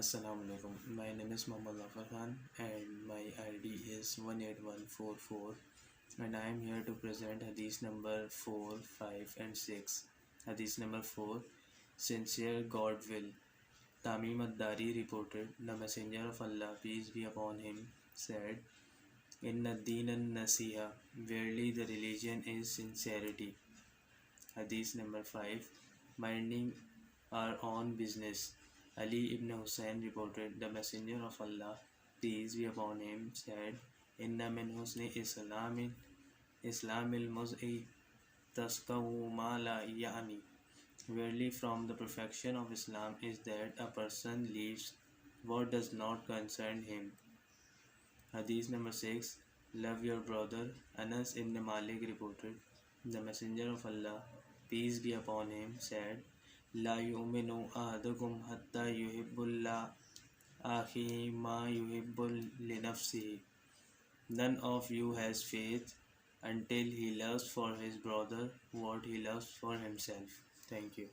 Assalamu alaikum. My name is Muhammad Zafar Khan and my ID is 18144 and I am here to present Hadith number 4, 5 and 6. Hadith number 4. Sincere God will. Tamim ad-Dari reported, the Messenger of Allah, peace be upon him, said, Inna ad-Deen an-Nasiha, verily the religion is sincerity. Hadith number 5. Minding our own business. Ali ibn Hussein reported, the Messenger of Allah, peace be upon him, said, Inna min husni Islamil muz'i taskawu ma la ya'ni. Verily from the perfection of Islam is that a person leaves what does not concern him. Hadith number 6. Love your brother. Anas ibn Malik reported, the Messenger of Allah, peace be upon him, said, La yu'minu ahadukum hatta yuhibbulla akhi ma yuhibbul li nafsihi. None of you has faith until he loves for his brother what he loves for himself. Thank you.